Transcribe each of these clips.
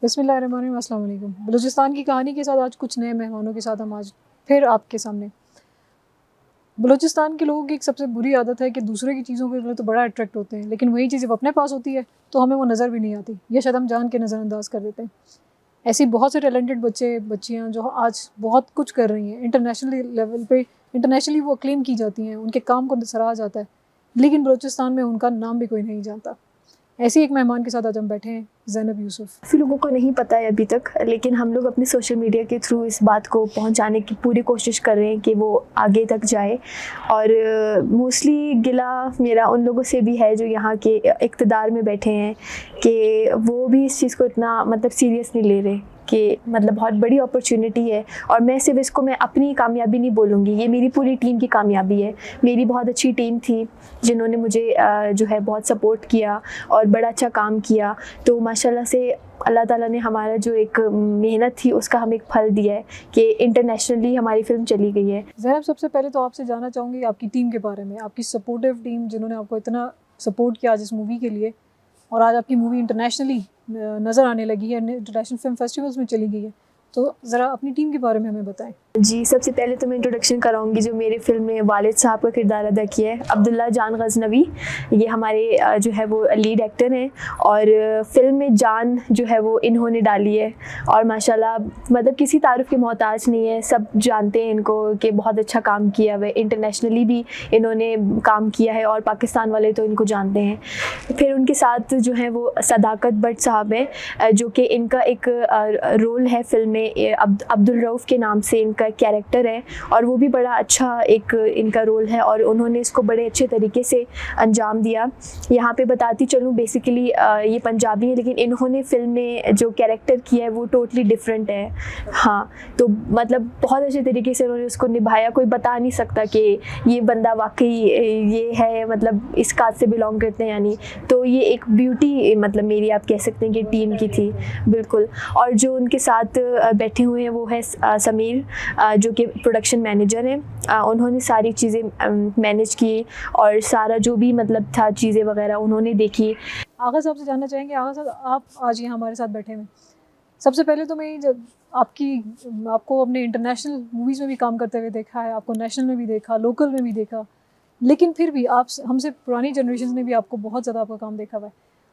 बिस्मिल्लाहिर्रहमानिर्रहीम, अस्सलाम वालेकुम। बलूचिस्तान की कहानी के साथ आज कुछ नए मेहमानों के साथ हम आज फिर आपके सामने। बलूचिस्तान के लोगों की एक सबसे बुरी आदत है कि दूसरे की चीज़ों के लिए तो बड़ा अट्रैक्ट होते हैं, लेकिन वही चीज़ जब अपने पास होती है तो हमें वो नज़र भी नहीं आती, या शायद हम जान के नज़रअंदाज कर देते हैं। ऐसी बहुत से टैलेंटेड बच्चे बच्चियाँ जो आज बहुत कुछ कर रही हैं, इंटरनेशनल लेवल पे इंटरनेशनली वो क्लेम की जाती हैं, उनके काम को सराहा जाता है, लेकिन बलूचिस्तान में उनका नाम भी कोई नहीं जानता। ऐसे ही एक मेहमान के साथ आज हम बैठे हैं, ज़ैनब यूसुफ। काफ़ी लोगों को नहीं पता है अभी तक, लेकिन हम लोग अपने सोशल मीडिया के थ्रू इस बात को पहुंचाने की पूरी कोशिश कर रहे हैं कि वो आगे तक जाए। और मोस्टली गिला मेरा उन लोगों से भी है जो यहाँ के इक़्तिदार में बैठे हैं कि वो भी इस चीज़ को इतना मतलब सीरियस नहीं ले रहे कि मतलब बहुत बड़ी अपॉर्चुनिटी है। और मैं सिर्फ इसको मैं अपनी कामयाबी नहीं बोलूँगी, ये मेरी पूरी टीम की कामयाबी है। मेरी बहुत अच्छी टीम थी जिन्होंने मुझे जो है बहुत सपोर्ट किया और बड़ा अच्छा काम किया। तो माशाल्लाह से अल्लाह ताला ने हमारा जो एक मेहनत थी उसका हमें एक फल दिया है कि इंटरनेशनली हमारी फ़िल्म चली गई है। ज़ैनब, सबसे पहले तो आपसे जानना चाहूँगी आपकी टीम के बारे में, आपकी सपोर्टिव टीम जिन्होंने आपको इतना सपोर्ट किया आज इस मूवी के लिए, और आज आपकी मूवी इंटरनेशनली नज़र आने लगी है, इंटरनेशनल फिल्म फेस्टिवल्स में चली गई है, तो ज़रा अपनी टीम के बारे में हमें बताएं। जी, सबसे पहले तो मैं इंट्रोडक्शन कराऊंगी जो मेरे फ़िल्म में वालिद साहब का किरदार अदा किया है, अब्दुल्ला जान गज़नवी। ये हमारे जो है वो लीड एक्टर हैं और फ़िल्म में जान जो है वो इन्होंने डाली है। और माशाल्लाह मतलब किसी तारीफ़ के मोहताज नहीं है, सब जानते हैं इनको कि बहुत अच्छा काम किया हुआ है। इंटरनेशनली भी इन्होंने काम किया है और पाकिस्तान वाले तो इनको जानते हैं। फिर उनके साथ जो है वो सदाकत भट्ट साहब हैं, जो कि इनका एक रोल है फ़िल्म में, अब्दुल रऊफ़ के नाम से इनका कैरेक्टर है और वो भी बड़ा अच्छा एक इनका रोल है और उन्होंने इसको बड़े अच्छे तरीके से अंजाम दिया। यहाँ पे बताती चलूँ, बेसिकली ये पंजाबी है लेकिन इन्होंने फ़िल्म में जो कैरेक्टर किया है वो टोटली डिफरेंट है। हाँ, तो मतलब बहुत अच्छे तरीके से उन्होंने उसको निभाया। कोई बता नहीं सकता कि ये बंदा वाकई ये है, मतलब इस कास्ट से बिलोंग करते हैं यानी। तो ये एक ब्यूटी मतलब मेरी आप कह सकते हैं कि टीम की थी बिल्कुल। और जो उनके साथ बैठे हुए हैं वो है समीर, जो कि प्रोडक्शन मैनेजर हैं। उन्होंने सारी चीज़ें मैनेज की और सारा जो भी मतलब था चीज़ें वगैरह उन्होंने देखी। आगा साहब से जानना चाहेंगे, आगा साहब आप आज यहाँ हमारे साथ बैठे हैं, सबसे पहले तो मैं जब आपको अपने इंटरनेशनल मूवीज़ में भी काम करते हुए देखा है, आपको नेशनल में भी देखा, लोकल में भी देखा, लेकिन फिर भी आप हमसे पुरानी जनरेशन ने भी आपको बहुत ज़्यादा आपका काम देखा हुआ है।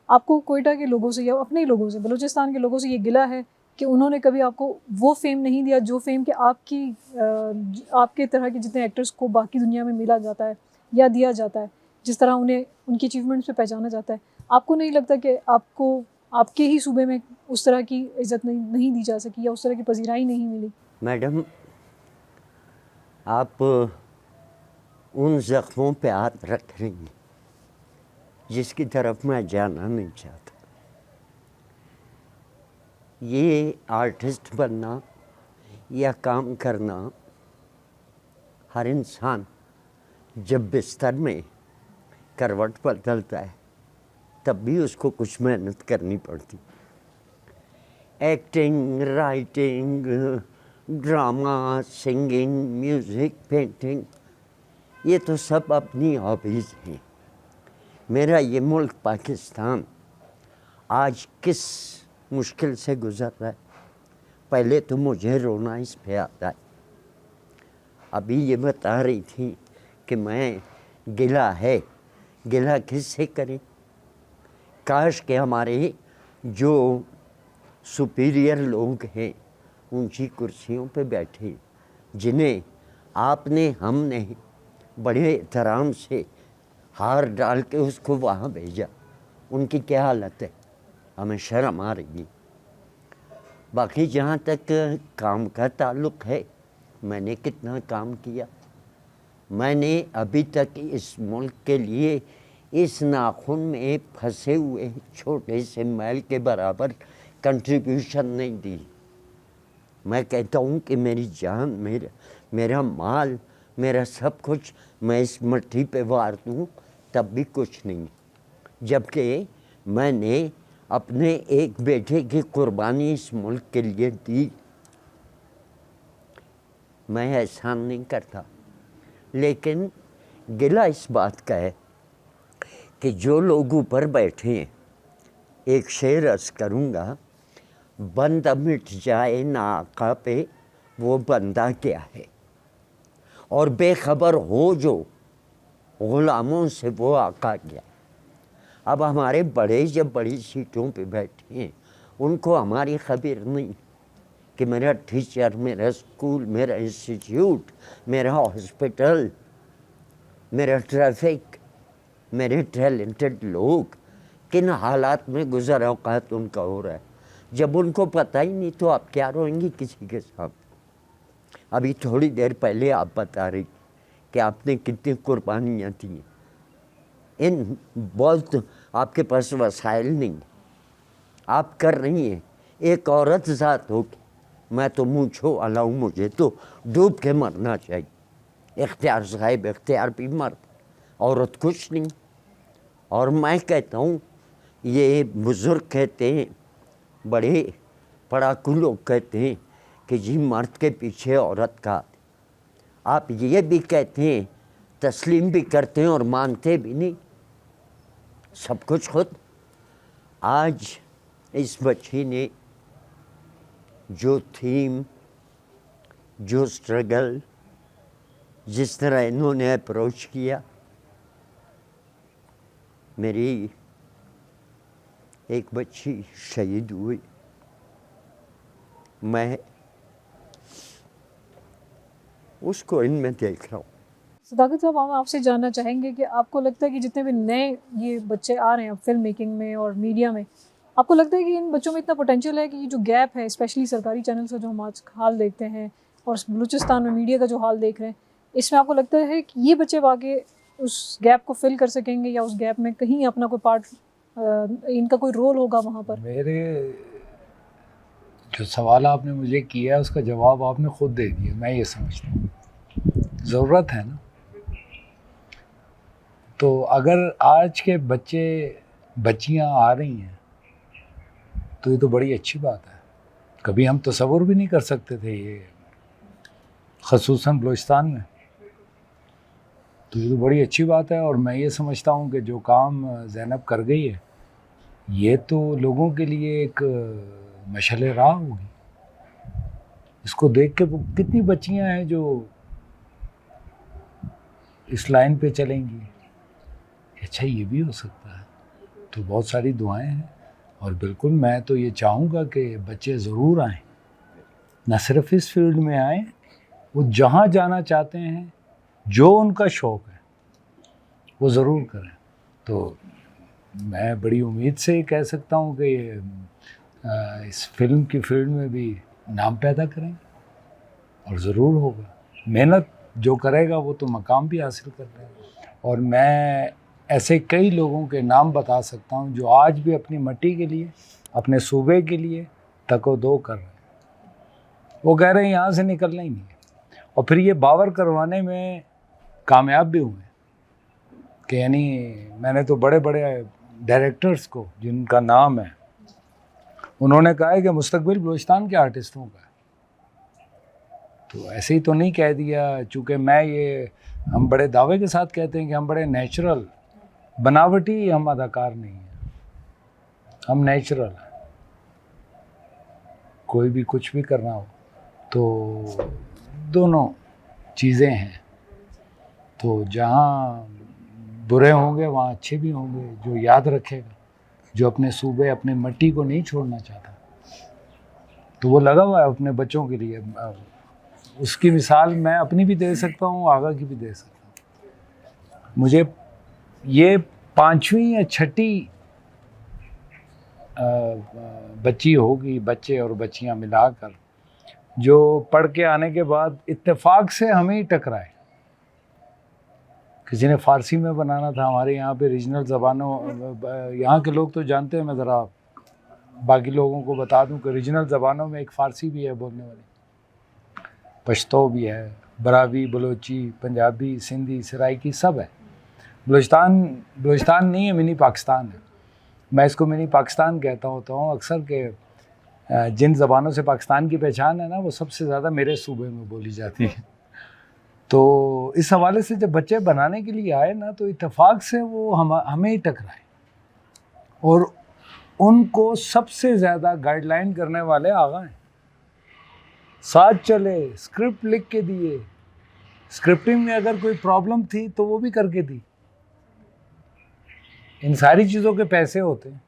आपको कोयटा के लोगों से या अपने ही लोगों से, बलूचिस्तान के लोगों से ये गिला है कि उन्होंने कभी आपको वो फेम नहीं दिया जो फेम कि आपके तरह के जितने एक्टर्स को बाकी दुनिया में मिला जाता है या दिया जाता है, जिस तरह उन्हें उनकी अचीवमेंट्स पे पहचाना जाता है। आपको नहीं लगता कि आपको आपके ही सूबे में उस तरह की इज़्ज़त नहीं दी जा सकी या उस तरह की पज़ीराई नहीं मिली? मैडम, आप उन ज़ख्मों पे हाथ रख रही हैं जिसकी तरफ मैं जाना नहीं चाहता। ये आर्टिस्ट बनना या काम करना, हर इंसान जब बिस्तर में करवट बदलता है तब भी उसको कुछ मेहनत करनी पड़ती। Acting, writing, drama, singing, music, painting, ये तो सब अपनी हॉबीज़ हैं। मेरा ये मुल्क पाकिस्तान आज किस मुश्किल से गुज़र रहा है, पहले तो मुझे रोना इस पे आता है। अभी ये बता रही थी कि मैं गिला है, गिला किससे करें? काश के हमारे जो सुपीरियर लोग हैं ऊंची कुर्सियों पे बैठे, जिन्हें आपने हमने बड़े एहतराम से हार डाल के उसको वहाँ भेजा, उनकी क्या हालत है? हमें शर्म आ रही है। बाकी जहाँ तक काम का ताल्लुक़ है, मैंने कितना काम किया। मैंने अभी तक इस मुल्क के लिए इस नाखून में फंसे हुए छोटे से मैल के बराबर कंट्रीब्यूशन नहीं दी। मैं कहता हूँ कि मेरी जान, मेरा माल, मेरा सब कुछ मैं इस मिट्टी पे वार दूँ तब भी कुछ नहीं, जबकि मैंने अपने एक बेटे की कुर्बानी इस मुल्क के लिए दी। मैं एहसान नहीं करता, लेकिन गिला इस बात का है कि जो लोग ऊपर बैठे हैं, एक शेर अर्ज़ करूँगा, बंदा मिट जाए ना आका पे, वो बंदा क्या है, और बेखबर हो जो गुलामों से, वो आका क्या। अब हमारे बड़े जब बड़ी सीटों पे बैठे हैं, उनको हमारी खबर नहीं कि मेरा टीचर, मेरा स्कूल, मेरा इंस्टीट्यूट, मेरा हॉस्पिटल, मेरा ट्रैफिक, मेरे टैलेंटेड लोग किन हालात में गुज़र औक़ात उनका हो रहा है। जब उनको पता ही नहीं तो आप क्या रोएंगी किसी के सामने। अभी थोड़ी देर पहले आप बता रही कि आपने कितनी कुर्बानियाँ दी। इन बहुत आपके पास वसाइल नहीं, आप कर रही हैं। एक औरत ज़ात हो के मैं तो मूँछो अलाऊ, मुझे तो डूब के मरना चाहिए। इख्तियार साहिब, इख्तियार भी मर, औरत कुछ नहीं। और मैं कहता हूँ, ये बुज़ुर्ग कहते हैं, बड़े पढ़ाकू लोग कहते हैं कि जी मर्द के पीछे औरत का। आप ये भी कहते हैं, तस्लीम भी करते हैं और मानते भी नहीं, सब कुछ खुद। आज इस बच्ची ने जो थीम, जो स्ट्रगल, जिस तरह इन्होंने अप्रोच किया, मेरी एक बच्ची शहीद हुई। मैं उसको इनमें देख रहा हूँ। सदाकत साहब, हम आपसे जानना चाहेंगे कि आपको लगता है कि जितने भी नए ये बच्चे आ रहे हैं फिल्म मेकिंग में और मीडिया में, आपको लगता है कि इन बच्चों में इतना पोटेंशियल है कि ये जो गैप है, स्पेशली सरकारी चैनल से जो हम आज हाल देखते हैं और बलूचिस्तान में मीडिया का जो हाल देख रहे हैं, इसमें आपको लगता है कि ये बच्चे आगे उस गैप को फिल कर सकेंगे या उस गैप में कहीं अपना कोई पार्ट, इनका कोई रोल होगा वहाँ पर? मेरे जो सवाल आपने मुझे किया उसका जवाब आपने खुद दे दिया। मैं ये समझता हूँ ज़रूरत है ना। तो अगर आज के बच्चे बच्चियाँ आ रही हैं तो ये तो बड़ी अच्छी बात है। कभी हम तसव्वुर भी नहीं कर सकते थे ये, ख़ुसूसन बलूचिस्तान में। तो ये तो बड़ी अच्छी बात है। और मैं ये समझता हूँ कि जो काम ज़ैनब कर गई है, ये तो लोगों के लिए एक मशाल राह होगी। इसको देख के कितनी बच्चियाँ हैं जो इस लाइन पे चलेंगी, अच्छा ये भी हो सकता है। तो बहुत सारी दुआएं हैं और बिल्कुल मैं तो ये चाहूँगा कि बच्चे ज़रूर आएँ, न सिर्फ इस फील्ड में आएँ, वो जहाँ जाना चाहते हैं, जो उनका शौक़ है वो ज़रूर करें। तो मैं बड़ी उम्मीद से कह सकता हूँ कि ये इस फिल्म की फील्ड में भी नाम पैदा करें और ज़रूर होगा। मेहनत जो करेगा वो तो मकाम भी हासिल कर लेगा। और मैं ऐसे कई लोगों के नाम बता सकता हूँ जो आज भी अपनी मिट्टी के लिए, अपने सूबे के लिए तको-दो कर रहे हैं। वो कह रहे हैं यहाँ से निकलना ही नहीं है, और फिर ये बावर करवाने में कामयाब भी हुए कि यानी मैंने तो बड़े बड़े डायरेक्टर्स को जिनका नाम है, उन्होंने कहा है कि मुस्तकबिल बलूचिस्तान के आर्टिस्टों का है। तो ऐसे ही तो नहीं कह दिया, चूँकि हम बड़े दावे के साथ कहते हैं कि हम बड़े नेचुरल, बनावटी हम अदाकार नहीं हैं, हम नेचुरल हैं। कोई भी कुछ भी करना हो तो दोनों चीज़ें हैं। तो जहाँ बुरे होंगे वहाँ अच्छे भी होंगे। जो याद रखेगा, जो अपने सूबे, अपने मिट्टी को नहीं छोड़ना चाहता, तो वो लगा हुआ है अपने बच्चों के लिए। उसकी मिसाल मैं अपनी भी दे सकता हूँ, आगा की भी दे सकता हूँ। मुझे ये 5वीं या 6ठी बच्ची होगी, बच्चे और बच्चियाँ मिलाकर, जो पढ़ के आने के बाद इत्तेफाक से हमें ही टकराए। किसी ने फ़ारसी में बनाना था। हमारे यहाँ पे रीजनल ज़बानों, यहाँ के लोग तो जानते हैं, मैं ज़रा बाकी लोगों को बता दूं कि रीजनल ज़बानों में एक फ़ारसी भी है बोलने वाली, पश्तो भी है, बरावी, बलोची, पंजाबी, सिंधी, सराइकी, सब है। बलूचिस्तान नहीं है, मिनी पाकिस्तान है। मैं इसको मिनी पाकिस्तान कहता होता हूँ अक्सर के जिन ज़बानों से पाकिस्तान की पहचान है ना, वो सबसे ज़्यादा मेरे सूबे में बोली जाती है। तो इस हवाले से जब बच्चे बनाने के लिए आए ना, तो इत्तेफाक से वो हमें ही टकराए। और उनको सबसे ज़्यादा गाइडलाइन करने वाले आगा हैं। साथ चले, स्क्रिप्ट लिख के दिए, स्क्रिप्टिंग में अगर कोई प्रॉब्लम थी तो वो भी करके दी। इन सारी चीज़ों के पैसे होते हैं,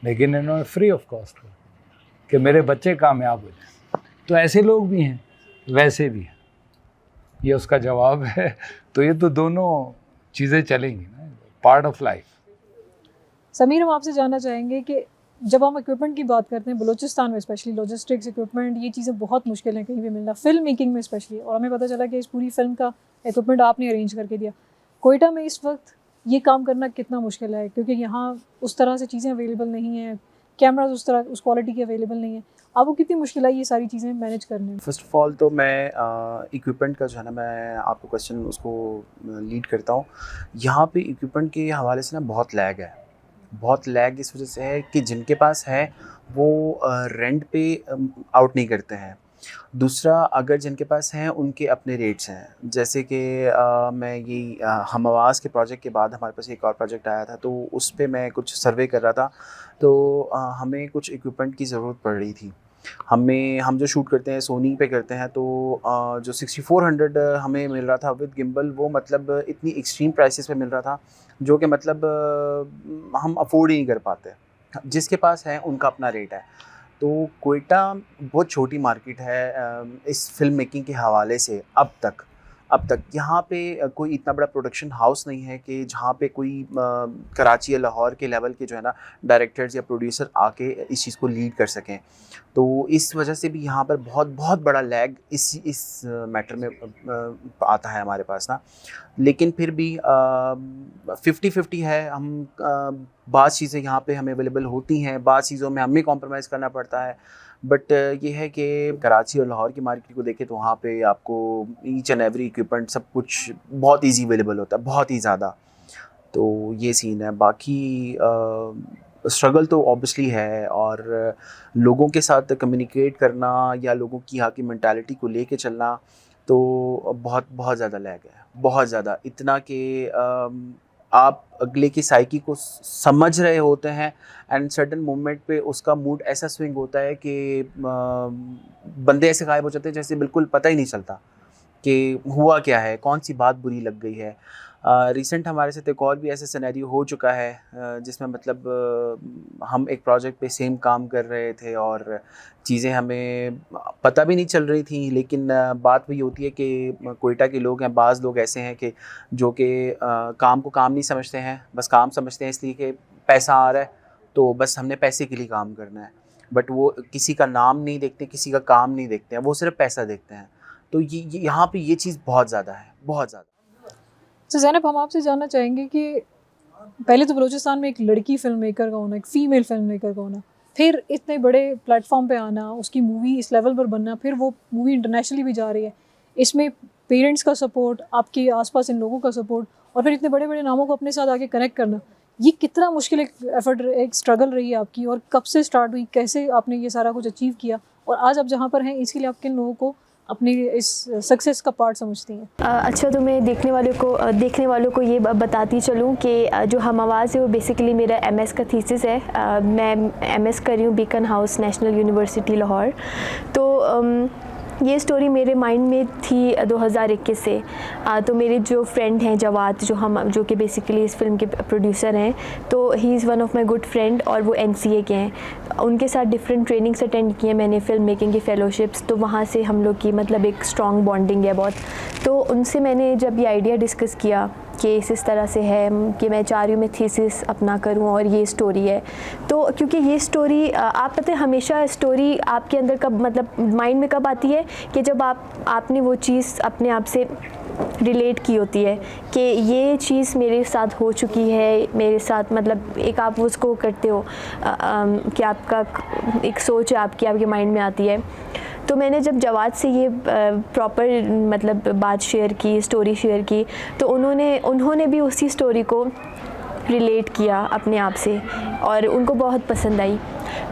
लेकिन इन्होंने फ्री ऑफ कॉस्ट कर कि मेरे बच्चे कामयाब हो जाए। तो ऐसे लोग भी हैं, वैसे भी हैं, ये उसका जवाब है। तो ये तो दोनों चीज़ें चलेंगी ना, पार्ट ऑफ लाइफ। समीर, हम आपसे जानना चाहेंगे कि जब हम इक्विपमेंट की बात करते हैं, बलूचिस्तान में स्पेशली लॉजिस्टिक्स, इक्विपमेंट, ये चीज़ें बहुत मुश्किल हैं कहीं भी मिलना, फिल्म मेकिंग में स्पेशली। और हमें पता चला कि इस पूरी फिल्म का इक्विपमेंट आपने अरेंज करके दिया। कोयटा में इस वक्त ये काम करना कितना मुश्किल है, क्योंकि यहाँ उस तरह से चीज़ें अवेलेबल नहीं हैं, कैमराज उस तरह उस क्वालिटी के अवेलेबल नहीं है। आपको कितनी मुश्किल आई ये सारी चीज़ें मैनेज करने में? फ़र्स्ट ऑफ ऑल तो मैं इक्विपमेंट का जो है ना, मैं आपको क्वेश्चन उसको लीड करता हूँ। यहाँ पे इक्विपमेंट के हवाले से ना बहुत लैग है। बहुत लैग इस वजह से है कि जिनके पास है वो रेंट पे आउट नहीं करते हैं। दूसरा, अगर जिनके पास हैं उनके अपने रेट्स हैं। जैसे कि मैं यही हम आवाज़ के प्रोजेक्ट के बाद हमारे पास एक और प्रोजेक्ट आया था, तो उस पे मैं कुछ सर्वे कर रहा था, तो हमें कुछ इक्विपमेंट की ज़रूरत पड़ रही थी। हम जो शूट करते हैं सोनी पे करते हैं, तो जो 6400 हमें मिल रहा था विद गिम्बल, वो मतलब इतनी एक्सट्रीम प्राइसेस पे मिल रहा था जो कि मतलब हम अफोर्ड ही नहीं कर पाते। जिसके पास है उनका अपना रेट है। तो कोयटा बहुत छोटी मार्केट है इस फिल्म मेकिंग के हवाले से। अब तक यहाँ पे कोई इतना बड़ा प्रोडक्शन हाउस नहीं है कि जहाँ पे कोई कराची या लाहौर के लेवल के जो है ना डायरेक्टर्स या प्रोड्यूसर आके इस चीज़ को लीड कर सकें। तो इस वजह से भी यहाँ पर बहुत बड़ा लैग इस मैटर में आता है हमारे पास ना। लेकिन फिर भी 50-50 है। हम बाज़ चीज़ें यहाँ पे हमें अवेलेबल होती हैं, बाज़ चीज़ों में हमें कॉम्प्रोमाइज़ करना पड़ता है। बट ये है कि कराची और लाहौर की मार्केट को देखें तो वहाँ पे आपको ईच एंड एवरी इक्विपमेंट सब कुछ बहुत इजी अवेलेबल होता है, बहुत ही ज़्यादा। तो ये सीन है। बाकी स्ट्रगल तो ऑब्वियसली है, और लोगों के साथ कम्युनिकेट करना या लोगों की यहाँ की मेंटालिटी को लेके चलना तो बहुत ज़्यादा लैग है, बहुत ज़्यादा। इतना कि आप अगले की साइकी को समझ रहे होते हैं एंड सर्टेन मोमेंट पे उसका मूड ऐसा स्विंग होता है कि बंदे ऐसे गायब हो जाते हैं जैसे बिल्कुल पता ही नहीं चलता कि हुआ क्या है, कौन सी बात बुरी लग गई है। रिसेंट हमारे साथ एक और भी ऐसा सिनेरियो हो चुका है जिसमें मतलब हम एक प्रोजेक्ट पे सेम काम कर रहे थे और चीज़ें हमें पता भी नहीं चल रही थी। लेकिन बात वही होती है कि कोयटा के लोग हैं, बाज़ लोग ऐसे हैं कि जो कि काम को काम नहीं समझते हैं, बस काम समझते हैं इसलिए कि पैसा आ रहा है तो बस हमने पैसे के लिए काम करना है। बट वो किसी का नाम नहीं देखते, किसी का काम नहीं देखते हैं, वो सिर्फ पैसा देखते हैं। तो ये यहाँ पे ये चीज़ बहुत ज़्यादा है, बहुत ज़्यादा। तो ज़ैनब, हम आपसे जानना चाहेंगे कि पहले तो बलूचिस्तान में एक लड़की फिल्म मेकर का होना, एक फ़ीमेल फिल्म मेकर का होना, फिर इतने बड़े प्लेटफॉर्म पे आना, उसकी मूवी इस लेवल पर बनना, फिर वो मूवी इंटरनेशनली भी जा रही है, इसमें पेरेंट्स का सपोर्ट, आपके आसपास इन लोगों का सपोर्ट, और फिर इतने बड़े बड़े नामों को अपने साथ आके कनेक्ट करना, ये कितना मुश्किल एक एफर्ट, एक स्ट्रगल रही है आपकी, और कब से स्टार्ट हुई, कैसे आपने ये सारा कुछ अचीव किया, और आज आप जहाँ पर हैं इसके लिए आप किन लोगों को अपनी इस सक्सेस का पार्ट समझती हैं? अच्छा, तो मैं देखने वालों को ये बताती चलूँ कि जो हम आवाज़ है वो बेसिकली मेरा एमएस का थीसिस है। मैं एमएस कर रही हूँ beacon house national university Lahore. तो ये स्टोरी मेरे माइंड में थी 2021 से। तो मेरे जो फ्रेंड हैं जवाद, जो कि बेसिकली इस फिल्म के प्रोड्यूसर हैं, तो he is one of my good friend, और वो एनसीए के हैं। उनके साथ डिफरेंट ट्रेनिंग्स अटेंड किए मैंने, फिल्म मेकिंग की फेलोशिप्स, तो वहाँ से हम लोग की मतलब एक स्ट्रॉन्ग बॉन्डिंग है बहुत। तो उनसे मैंने जब ये आइडिया डिस्कस किया कि इस तरह से है कि मैं चाह रही हूँ मैं थीसिस अपना करूँ और ये स्टोरी है, तो क्योंकि ये स्टोरी आप पता है हमेशा स्टोरी आपके अंदर कब मतलब माइंड में कब आती है कि जब आपने वो चीज़ अपने आप से रिलेट की होती है कि ये चीज़ मेरे साथ हो चुकी है, मेरे साथ मतलब एक आप उसको करते हो कि आपका एक सोच है आपके माइंड में आती है। तो मैंने जब जवाद से ये प्रॉपर मतलब बात शेयर की, स्टोरी शेयर की, तो उन्होंने भी उसी स्टोरी को रिलेट किया अपने आप से और उनको बहुत पसंद आई।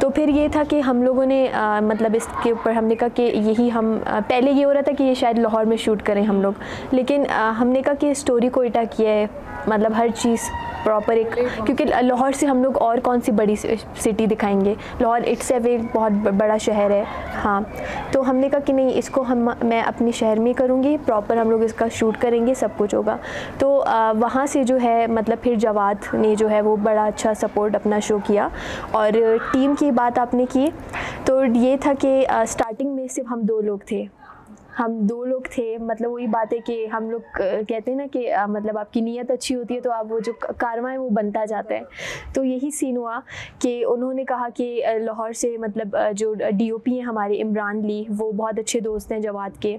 तो फिर ये था कि हम लोगों ने मतलब इसके ऊपर हमने कहा कि यही हम पहले ये हो रहा था कि ये शायद लाहौर में शूट करें हम लोग, लेकिन हमने कहा कि स्टोरी कोयटा की है, मतलब हर चीज़ प्रॉपर एक, क्योंकि लाहौर से हम लोग और कौन सी बड़ी सिटी दिखाएंगे, लाहौर इट्सेल्फ एक बहुत बड़ा शहर है। हाँ, तो हमने कहा कि नहीं, इसको मैं अपने शहर में करूँगी, प्रॉपर हम लोग इसका शूट करेंगे, सब कुछ होगा। तो वहाँ से जो है मतलब फिर जवाद ने जो है वो बड़ा अच्छा सपोर्ट अपना शो किया। और टीम की बात आपने की, तो ये था कि स्टार्टिंग में सिर्फ हम 2 लोग थे, मतलब वही बात है कि हम लोग कहते हैं ना कि मतलब आपकी नीयत अच्छी होती है तो आप वो जो कारवां है वो बनता जाता है। तो यही सीन हुआ कि उन्होंने कहा कि लाहौर से मतलब जो डीओपी हैं हमारे इमरान ली, वो बहुत अच्छे दोस्त हैं जवाद के,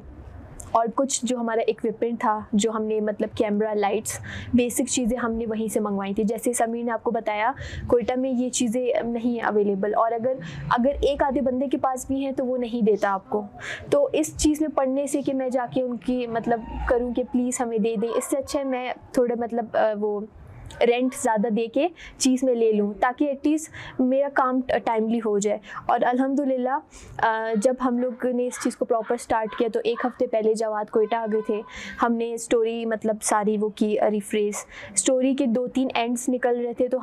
और कुछ जो हमारा इक्विपमेंट था, जो हमने मतलब कैमरा, लाइट्स, बेसिक चीज़ें हमने वहीं से मंगवाई थी। जैसे समीर ने आपको बताया, कोयटा में ये चीज़ें नहीं अवेलेबल, और अगर एक आधे बंदे के पास भी हैं तो वो नहीं देता आपको। तो इस चीज़ में पढ़ने से कि मैं जाके उनकी मतलब करूँ कि प्लीज़ हमें दे दें, इससे अच्छा है मैं थोड़ा मतलब वो रेंट ज़्यादा दे के चीज़ में ले लूँ, ताकि एटलीस्ट मेरा काम टाइमली हो जाए। और अल्हम्दुलिल्लाह जब हम लोग ने इस चीज़ को प्रॉपर स्टार्ट किया तो 1 हफ़्ते पहले जवाद कोयटा आ गए थे। हमने स्टोरी मतलब सारी वो की रिफ्रेश, स्टोरी के 2-3 एंड्स निकल रहे थे, तो